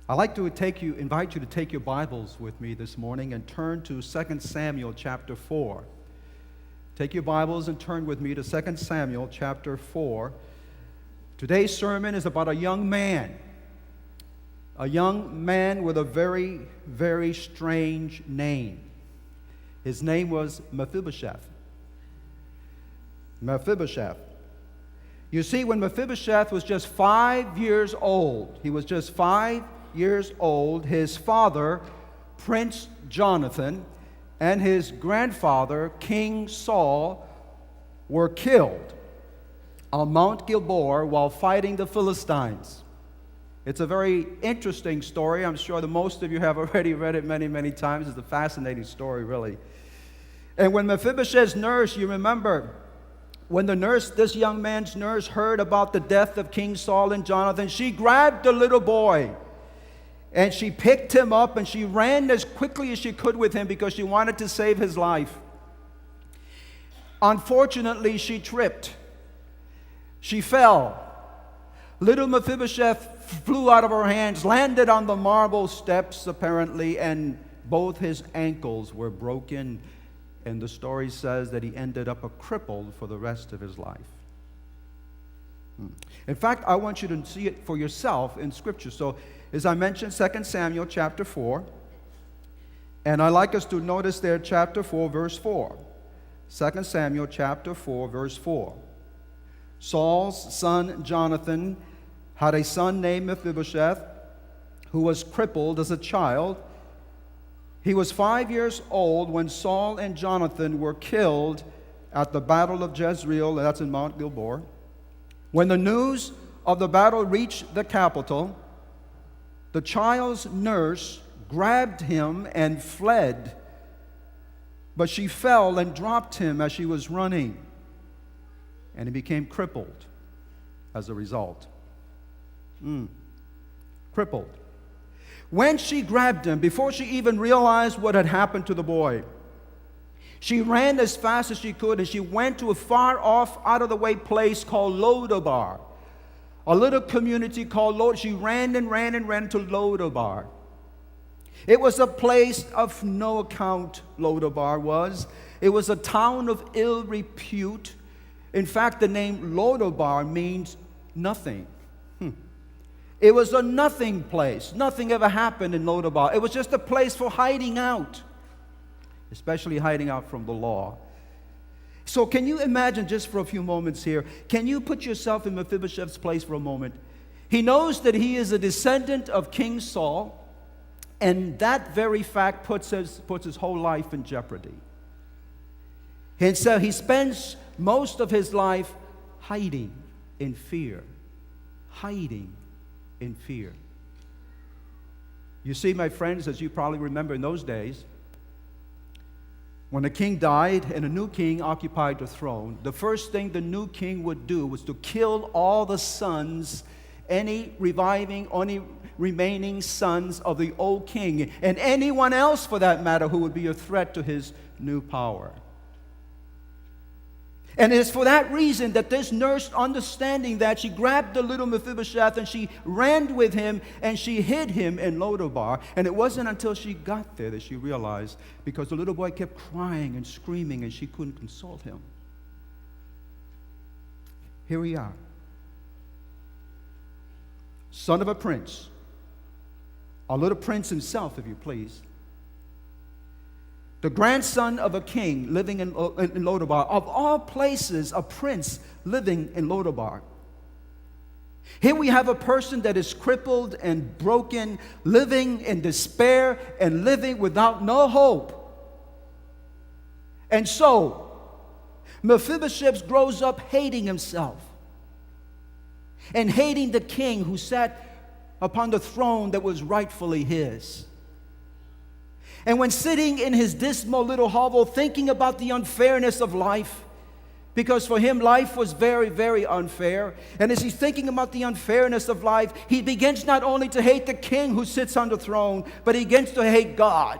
I'd like to invite you to take your Bibles with me this morning and turn to 2 Samuel chapter 4. Take your Bibles and turn with me to 2 Samuel chapter 4. Today's sermon is about a young man with a very, very strange name. His name was Mephibosheth. Mephibosheth. You see, when Mephibosheth was just 5 years old, his father, Prince Jonathan, and his grandfather, King Saul, were killed on Mount Gilboa while fighting the Philistines. It's a very interesting story. I'm sure that most of you have already read it many, many times. It's a fascinating story, really. And when Mephibosheth's nurse, you remember, when this young man's nurse heard about the death of King Saul and Jonathan, she grabbed the little boy and she picked him up and she ran as quickly as she could with him because she wanted to save his life. Unfortunately, she tripped. She fell. Little Mephibosheth flew out of her hands, landed on the marble steps apparently, and both his ankles were broken. And the story says that he ended up a crippled for the rest of his life. In fact, I want you to see it for yourself in Scripture. So, as I mentioned, 2 Samuel chapter 4. And I'd like us to notice there chapter 4, verse 4. 2 Samuel chapter 4, verse 4. Saul's son Jonathan had a son named Mephibosheth who was crippled as a child. He was 5 years old when Saul and Jonathan were killed at the battle of Jezreel, that's in Mount Gilboa. When the news of the battle reached the capital, the child's nurse grabbed him and fled, but she fell and dropped him as she was running, and he became crippled as a result. Crippled. When she grabbed him, before she even realized what had happened to the boy, she ran as fast as she could and she went to a far off, out of the way place called Lodabar. A little community called Lodabar. She ran to Lodabar. It was a place of no account, Lodabar was. It was a town of ill repute. In fact, the name Lodabar means nothing. It was a nothing place. Nothing ever happened in Lodabar. It was just a place for hiding out, especially hiding out from the law. So can you imagine, just for a few moments here, can you put yourself in Mephibosheth's place for a moment? He knows that he is a descendant of King Saul, and that very fact puts his whole life in jeopardy. And so he spends most of his life hiding in fear. Hiding in fear. You see, my friends, as you probably remember in those days, when the king died and a new king occupied the throne, the first thing the new king would do was to kill all the sons, any remaining sons of the old king, and anyone else for that matter who would be a threat to his new power. And it is for that reason that this nurse, understanding that, she grabbed the little Mephibosheth and she ran with him and she hid him in Lodabar. And it wasn't until she got there that she realized, because the little boy kept crying and screaming and she couldn't console him. Here we are. Son of a prince. A little prince himself, if you please. The grandson of a king living in Lodabar. Of all places, a prince living in Lodabar. Here we have a person that is crippled and broken, living in despair and living without no hope. And so, Mephibosheth grows up hating himself and hating the king who sat upon the throne that was rightfully his. And when sitting in his dismal little hovel thinking about the unfairness of life, because for him life was very, very unfair, and as he's thinking about the unfairness of life, he begins not only to hate the king who sits on the throne, but he begins to hate God,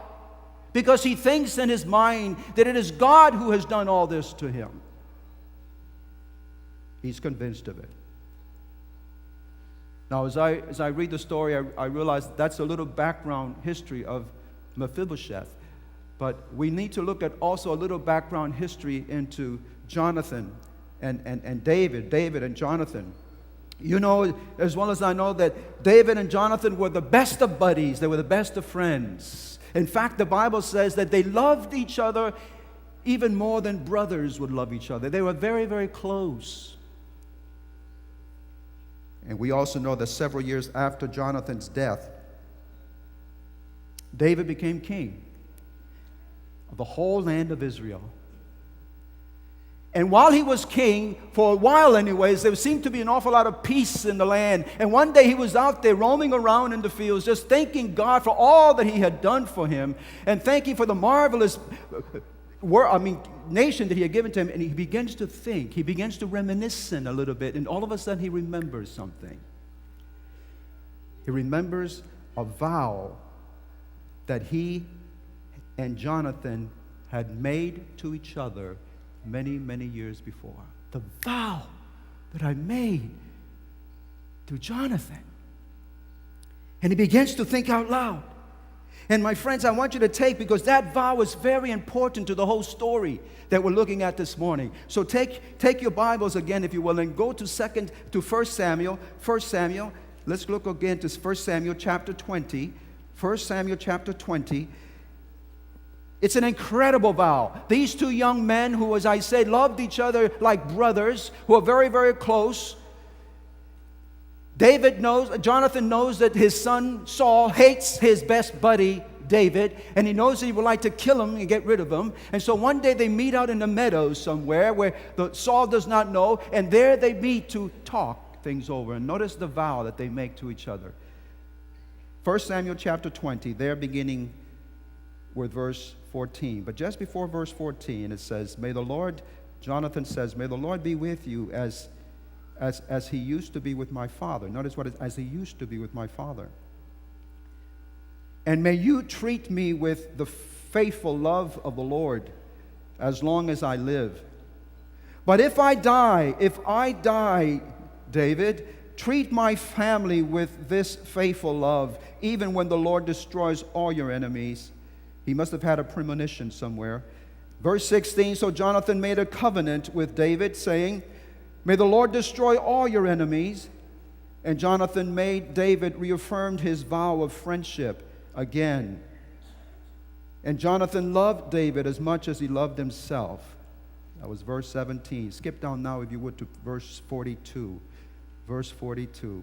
because he thinks in his mind that it is God who has done all this to him. He's convinced of it. Now, as I read the story, I realize that's a little background history of Mephibosheth. But we need to look at also a little background history into Jonathan and David and Jonathan. You know, as well as I know, that David and Jonathan were the best of buddies. They were the best of friends. In fact, the Bible says that they loved each other even more than brothers would love each other. They were very, very close. And we also know that several years after Jonathan's death, David became king of the whole land of Israel. And while he was king, for a while anyways, there seemed to be an awful lot of peace in the land. And one day he was out there roaming around in the fields, just thanking God for all that he had done for him, and thanking for the marvelous nation that he had given to him. And he begins to think, he begins to reminisce a little bit, and all of a sudden he remembers something. He remembers a vow that he and Jonathan had made to each other many, many years before. The vow that I made to Jonathan. And he begins to think out loud. And my friends, I want you to take, because that vow is very important to the whole story that we're looking at this morning. So take your Bibles again, if you will, and go to 1 Samuel. 1 Samuel, let's look again to 1 Samuel chapter 20. 1 Samuel chapter 20. It's an incredible vow. These two young men who, as I said, loved each other like brothers, who are very, very close. Jonathan knows that his son Saul hates his best buddy David, and he knows that he would like to kill him and get rid of him. And so one day they meet out in the meadows somewhere where Saul does not know, and there they meet to talk things over. And notice the vow that they make to each other. 1 Samuel chapter 20, there beginning with verse 14. But just before verse 14, it says, Jonathan says, "May the Lord be with you as he used to be with my father." Notice what it is, as he used to be with my father. "And may you treat me with the faithful love of the Lord as long as I live. But if I die, David, treat my family with this faithful love, even when the Lord destroys all your enemies." He must have had a premonition somewhere. Verse 16, "So Jonathan made a covenant with David, saying, 'May the Lord destroy all your enemies.' And Jonathan made David reaffirmed his vow of friendship again. And Jonathan loved David as much as he loved himself." That was verse 17. Skip down now, if you would, to verse 42. Verse 42.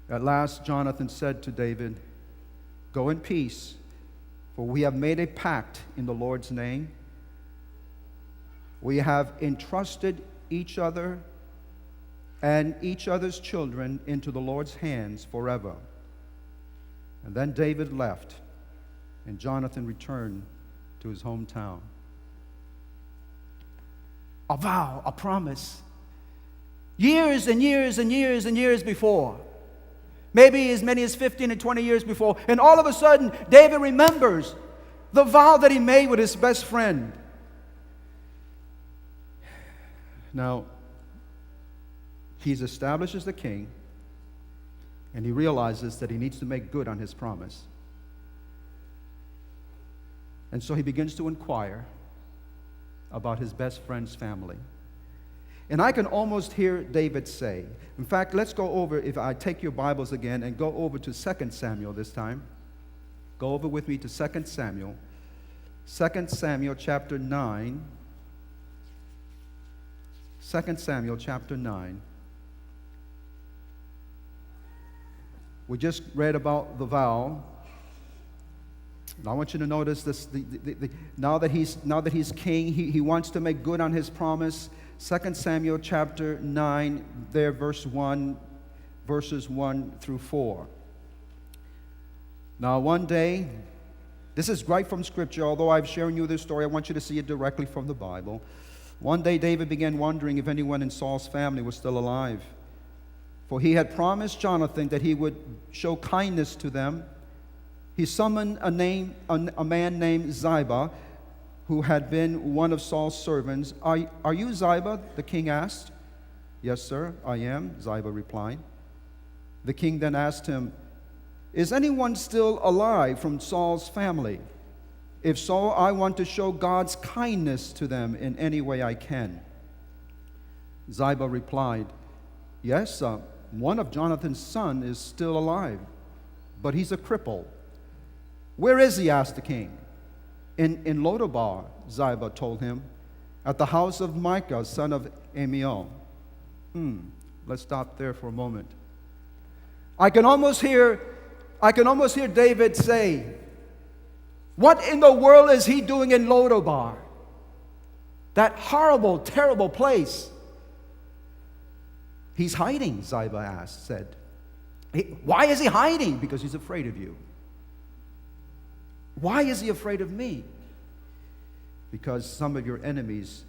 "At last Jonathan said to David, 'Go in peace, for we have made a pact in the Lord's name. We have entrusted each other and each other's children into the Lord's hands forever.' And then David left, and Jonathan returned to his hometown." A vow, a promise. Years and years and years and years before. Maybe as many as 15 and 20 years before. And all of a sudden, David remembers the vow that he made with his best friend. Now, he's established as the king, and he realizes that he needs to make good on his promise. And so he begins to inquire about his best friend's family. And I can almost hear David say, in fact, let's go over, if I take your Bibles again and go over to 2 Samuel this time. Go over with me to 2 Samuel. 2 Samuel chapter 9. 2 Samuel chapter 9. We just read about the vow. And I want you to notice this. Now that he's king, he wants to make good on his promise. 2 Samuel chapter 9, there, verses 1 through 4. Now one day, this is right from Scripture, although I've shown you this story, I want you to see it directly from the Bible. One day David began wondering if anyone in Saul's family was still alive. For he had promised Jonathan that he would show kindness to them. He summoned a man named Ziba, who had been one of Saul's servants. Are you Ziba? The king asked. Yes, sir, I am, Ziba replied. The king then asked him, "Is anyone still alive from Saul's family? If so, I want to show God's kindness to them in any way I can." Ziba replied, "Yes, one of Jonathan's sons is still alive, but he's a cripple." "Where is he?" asked the king. In Lodabar," Ziba told him, "at the house of Micah, son of Amiel." Let's stop there for a moment. I can almost hear David say, "What in the world is he doing in Lodabar? That horrible, terrible place." "He's hiding," Ziba said. "Why is he hiding?" "Because he's afraid of you." "Why is he afraid of me?" "Because some of your enemies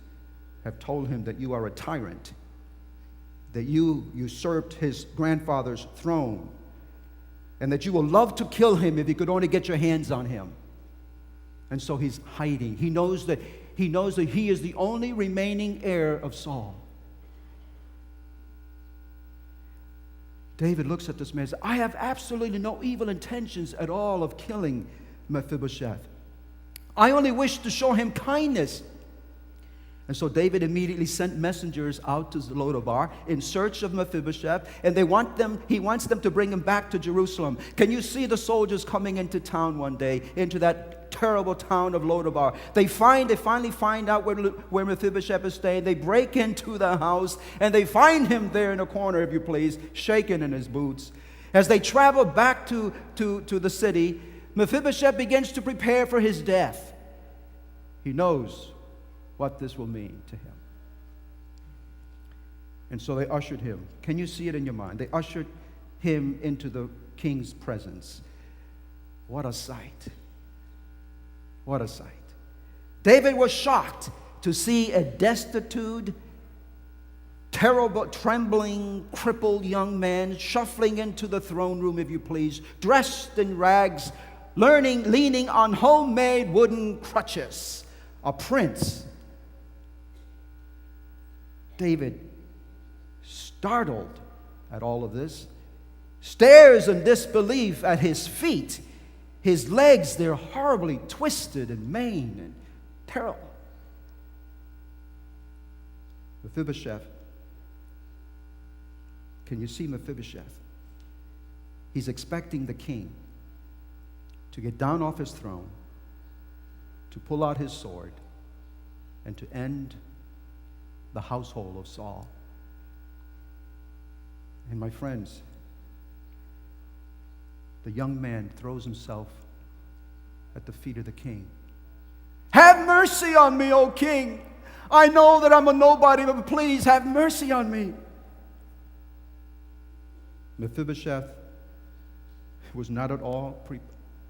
have told him that you are a tyrant, that you usurped his grandfather's throne, and that you will love to kill him if you could only get your hands on him. And so he's hiding. He knows that he is the only remaining heir of Saul." David looks at this man and says, "I have absolutely no evil intentions at all of killing Mephibosheth. I only wish to show him kindness." And so David immediately sent messengers out to Lodabar in search of Mephibosheth, and he wants them to bring him back to Jerusalem. Can you see the soldiers coming into town one day, into that terrible town of Lodabar? They finally find out where Mephibosheth is staying. They break into the house, and they find him there in a corner, if you please, shaking in his boots. As they travel back to the city, Mephibosheth begins to prepare for his death. He knows what this will mean to him. And so they ushered him. Can you see it in your mind? They ushered him into the king's presence. What a sight. What a sight. David was shocked to see a destitute, terrible, trembling, crippled young man shuffling into the throne room, if you please, dressed in rags, leaning on homemade wooden crutches. A prince. David, startled at all of this, stares in disbelief at his feet. His legs, they're horribly twisted and maimed and terrible. Mephibosheth. Can you see Mephibosheth? He's expecting the king to get down off his throne, to pull out his sword, and to end the household of Saul. And my friends, the young man throws himself at the feet of the king. "Have mercy on me, O king. I know that I'm a nobody, but please have mercy on me." Mephibosheth was not at all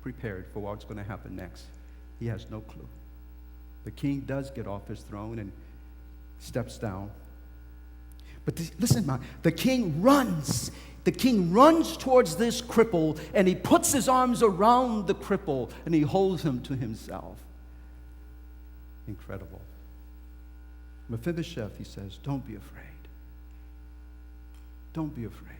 prepared for what's going to happen next. He has no clue. The king does get off his throne and steps down. But listen, man, the king runs. The king runs towards this cripple, and he puts his arms around the cripple, and he holds him to himself. Incredible. Mephibosheth, he says, "Don't be afraid. Don't be afraid.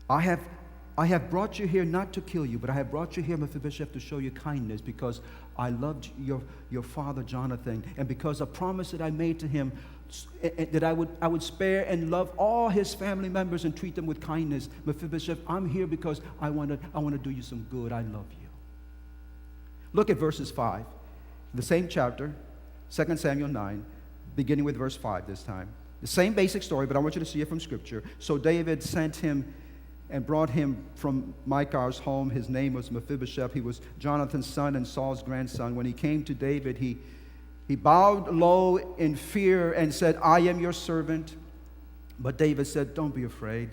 I have brought you here not to kill you, but I have brought you here, Mephibosheth, to show you kindness, because I loved your father Jonathan, and because a promise that I made to him, that I would spare and love all his family members and treat them with kindness. Mephibosheth, I'm here because I want to do you some good. I love you." Look at verses 5. The same chapter, 2 Samuel 9, beginning with verse 5 this time. The same basic story, but I want you to see it from Scripture. "So David sent him and brought him from Micah's home. His name was Mephibosheth. He was Jonathan's son and Saul's grandson. When he came to David, he bowed low in fear and said, 'I am your servant.' But David said, 'Don't be afraid.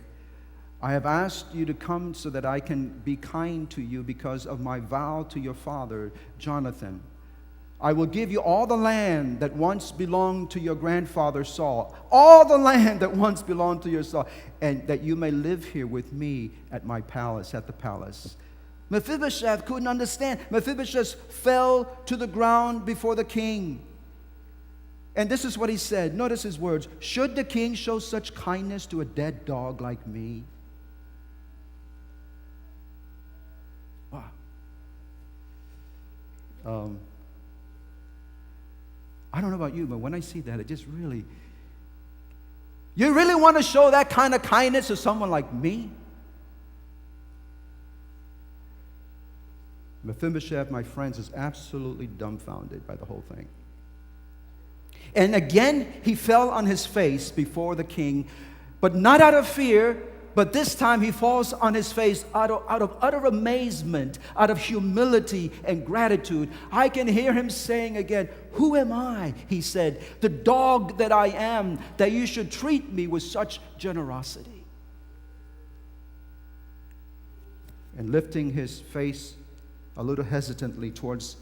I have asked you to come so that I can be kind to you because of my vow to your father, Jonathan. I will give you all the land that once belonged to your grandfather Saul, all the land that once belonged to your Saul, and that you may live here with me at my palace, at the palace.'" Mephibosheth couldn't understand. Mephibosheth fell to the ground before the king. And this is what he said. Notice his words. "Should the king show such kindness to a dead dog like me?" I don't know about you, but when I see that, it just really... You really want to show that kind of kindness to someone like me? Mephibosheth, my friends, is absolutely dumbfounded by the whole thing. And again, he fell on his face before the king, but not out of fear, but this time he falls on his face out of utter amazement, out of humility and gratitude. I can hear him saying again, "Who am I?" he said, "the dog that I am, that you should treat me with such generosity." And lifting his face a little hesitantly towards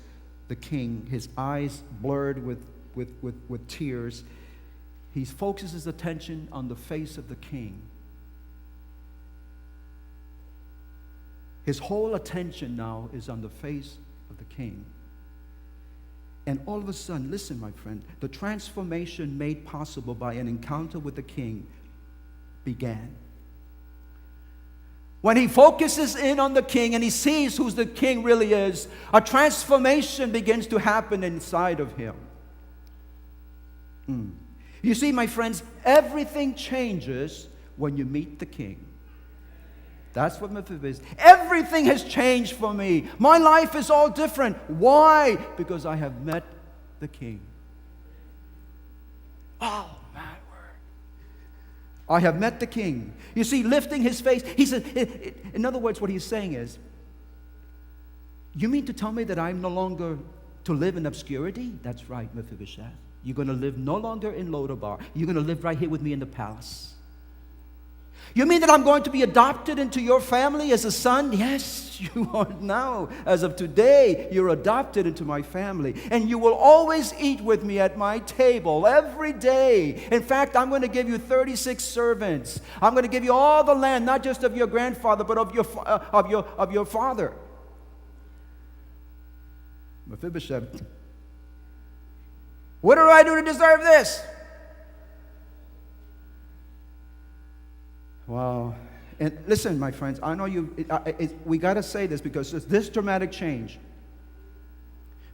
the king, his eyes blurred with tears, he focuses his attention on the face of the king. His whole attention now is on the face of the king. And all of a sudden, listen, my friend, the transformation made possible by an encounter with the king began. When he focuses in on the king and he sees who the king really is, a transformation begins to happen inside of him. You see, my friends, everything changes when you meet the king. That's what Mephibosheth is. Everything has changed for me. My life is all different. Why? Because I have met the king. Oh, my word. I have met the king. You see, lifting his face, he said, in other words, what he's saying is, you mean to tell me that I'm no longer to live in obscurity? That's right, Mephibosheth. You're going to live no longer in Lodabar. You're going to live right here with me in the palace. You mean that I'm going to be adopted into your family as a son? Yes, you are now. As of today, you're adopted into my family. And you will always eat with me at my table every day. In fact, I'm going to give you 36 servants. I'm going to give you all the land, not just of your grandfather, but of your father. Mephibosheth, what do I do to deserve this? Wow. And listen, my friends, I know we got to say this because this dramatic change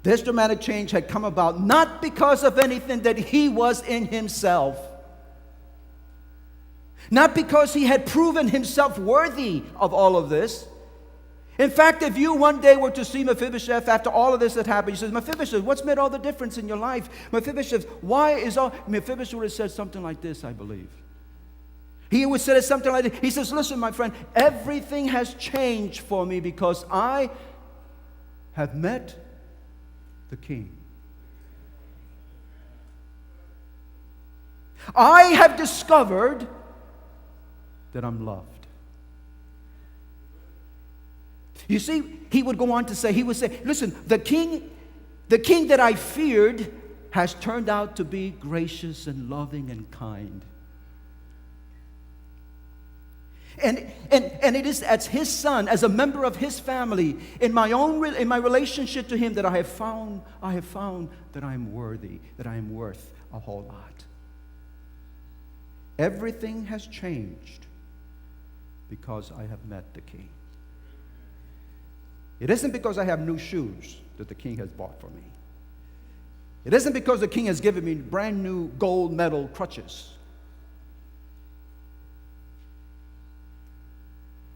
had come about not because of anything that he was in himself, not because he had proven himself worthy of all of this. In fact, if you one day were to see Mephibosheth after all of this had happened, you says, "Mephibosheth, what's made all the difference in your life? Mephibosheth, why is all..." Mephibosheth would have said something like this, I believe. He would say something like this. He says, "Listen, my friend, everything has changed for me because I have met the king. I have discovered that I'm loved." You see, he would go on to say, "Listen, the king that I feared has turned out to be gracious and loving and kind. And it is as his son, as a member of his family, in my relationship to him, that I have found that I am worthy, that I am worth a whole lot." Everything has changed because I have met the king. It isn't because I have new shoes that the king has bought for me. It isn't because the king has given me brand new gold medal crutches.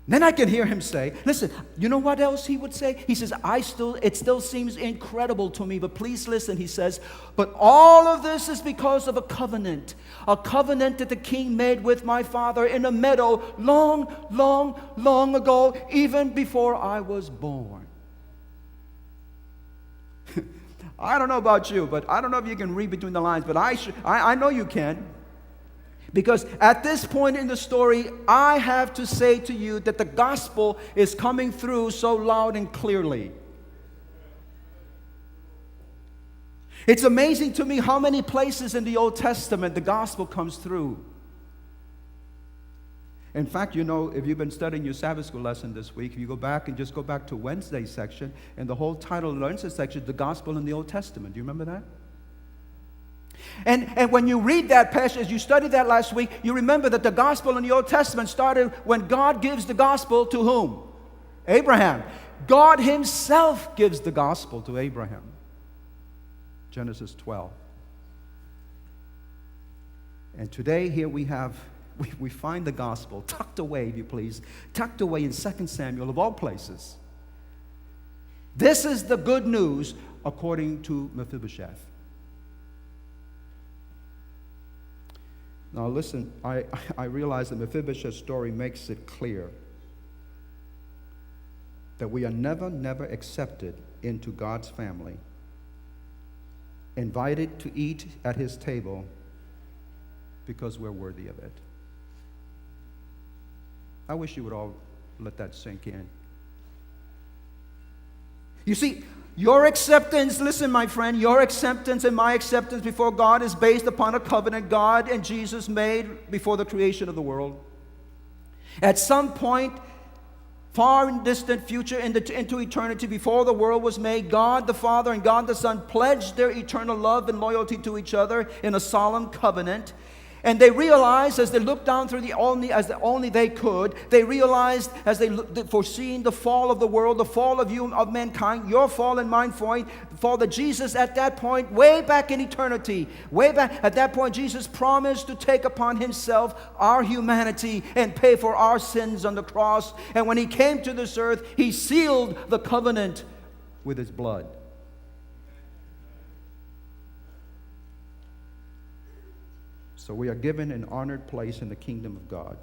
Then I can hear him say, listen, you know what else he would say? He says, it still seems incredible to me, but please listen, he says, "But all of this is because of a covenant that the king made with my father in a meadow long, long, long ago, even before I was born." I don't know about you, but I don't know if you can read between the lines, but I know you can. Because at this point in the story, I have to say to you that the gospel is coming through so loud and clearly. It's amazing to me how many places in the Old Testament the gospel comes through. In fact, you know, if you've been studying your Sabbath school lesson this week, if you go back and just go back to Wednesday's section, and the whole title of the Wednesday section is the gospel in the Old Testament. Do you remember that? And when you read that passage, as you studied that last week, you remember that the gospel in the Old Testament started when God gives the gospel to whom? Abraham. God himself gives the gospel to Abraham. Genesis 12. And today here we find the gospel tucked away, if you please, tucked away in 2 Samuel of all places. This is the good news according to Mephibosheth. Now listen, I realize that Mephibosheth's story makes it clear that we are never accepted into God's family, invited to eat at his table because we're worthy of it. I wish you would all let that sink in. You see, your acceptance, listen, my friend, your acceptance and my acceptance before God is based upon a covenant God and Jesus made before the creation of the world. At some point, far and distant future into eternity, before the world was made, God the Father and God the Son pledged their eternal love and loyalty to each other in a solemn covenant. And they realized as they looked down through only they could, they realized as they foreseeing the fall of the world, the fall of mankind, your fall and mine fall, the fall that Jesus at that point, way back in eternity, way back at that point, Jesus promised to take upon himself our humanity and pay for our sins on the cross. And when he came to this earth, he sealed the covenant with his blood. So we are given an honored place in the kingdom of God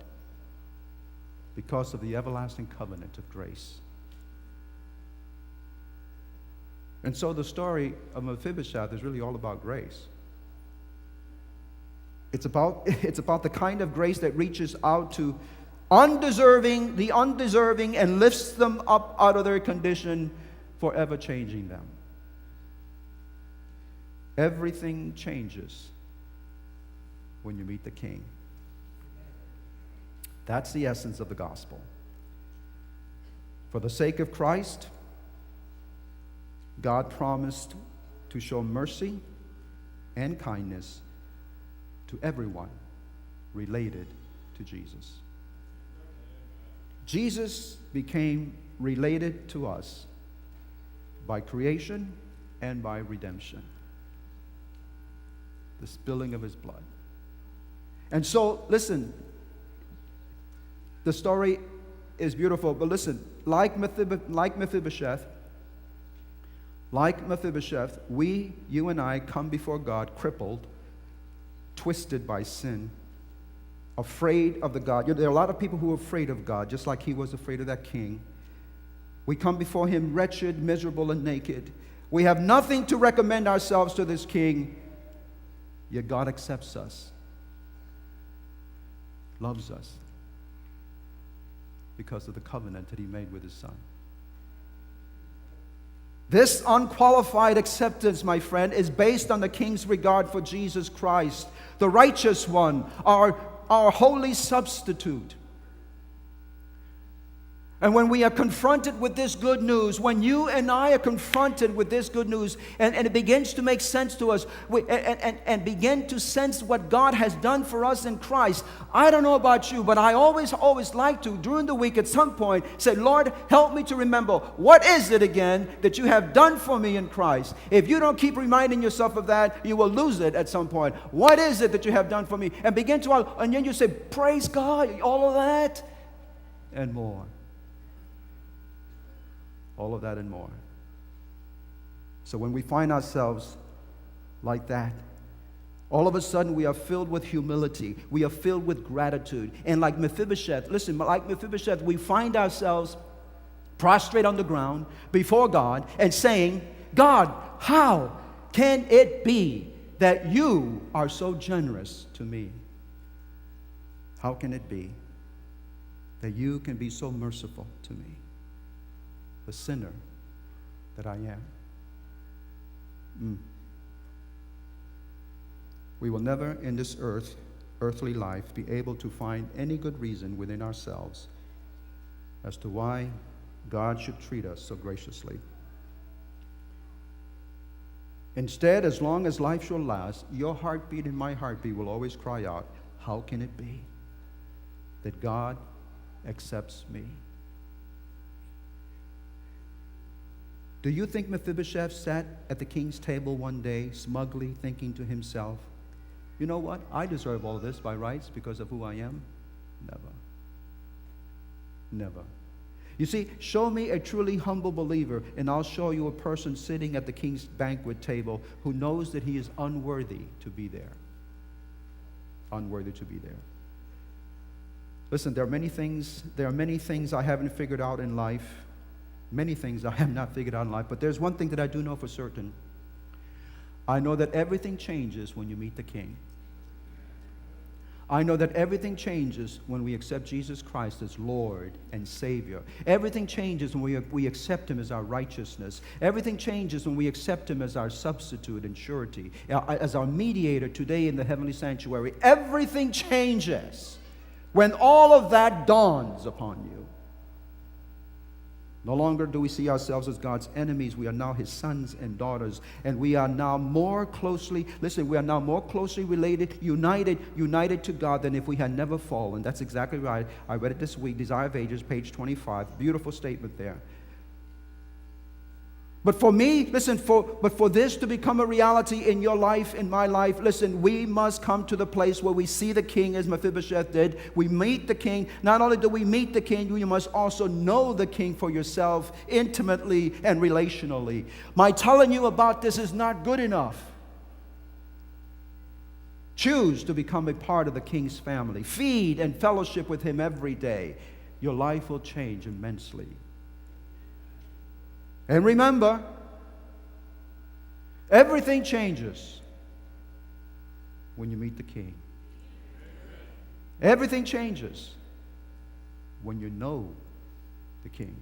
because of the everlasting covenant of grace. And so the story of Mephibosheth is really all about grace. It's about the kind of grace that reaches out to the undeserving, and lifts them up out of their condition, forever changing them. Everything changes when you meet the King. That's the essence of the gospel. For the sake of Christ, God promised to show mercy and kindness to everyone related to Jesus. Jesus became related to us by creation and by redemption, the spilling of his blood. And so, listen, the story is beautiful, but listen, like Mephibosheth, you and I come before God crippled, twisted by sin, afraid of the God. There are a lot of people who are afraid of God, just like he was afraid of that king. We come before him wretched, miserable, and naked. We have nothing to recommend ourselves to this king, yet God accepts us, loves us, because of the covenant that he made with his Son. This unqualified acceptance, my friend, is based on the king's regard for Jesus Christ, the righteous one, our holy substitute. And when we are confronted with this good news, when you and I are confronted with this good news, and it begins to make sense to us, and begin to sense what God has done for us in Christ, I don't know about you, but I always like to, during the week at some point, say, Lord, help me to remember, what is it again that you have done for me in Christ? If you don't keep reminding yourself of that, you will lose it at some point. What is it that you have done for me? And begin to, and then you say, praise God, all of that, and more. All of that and more. So when we find ourselves like that, all of a sudden we are filled with humility. We are filled with gratitude. And like Mephibosheth, we find ourselves prostrate on the ground before God and saying, God, how can it be that you are so generous to me? How can it be that you can be so merciful to me, the sinner that I am? We will never in this earthly life be able to find any good reason within ourselves as to why God should treat us so graciously. Instead, as long as life shall last, your heartbeat and my heartbeat will always cry out, how can it be that God accepts me? Do you think Mephibosheth sat at the king's table one day, smugly thinking to himself, you know what? I deserve all this by rights because of who I am? Never. Never. You see, show me a truly humble believer, and I'll show you a person sitting at the king's banquet table who knows that he is unworthy to be there. Unworthy to be there. Listen, there are many things I haven't figured out in life. Many things I have not figured out in life, but there's one thing that I do know for certain. I know that everything changes when you meet the King. I know that everything changes when we accept Jesus Christ as Lord and Savior. Everything changes when we accept Him as our righteousness. Everything changes when we accept Him as our substitute and surety, as our mediator today in the heavenly sanctuary. Everything changes when all of that dawns upon you. No longer do we see ourselves as God's enemies. We are now His sons and daughters. And we are now more closely, we are now more closely related, united to God than if we had never fallen. That's exactly right. I read it this week, Desire of Ages, page 25. Beautiful statement there. But for me, for this to become a reality in your life, in my life, we must come to the place where we see the King as Mephibosheth did. We meet the King. Not only do we meet the King, you must also know the King for yourself intimately and relationally. My telling you about this is not good enough. Choose to become a part of the King's family. Feed and fellowship with Him every day. Your life will change immensely. And remember, everything changes when you meet the King. Everything changes when you know the King.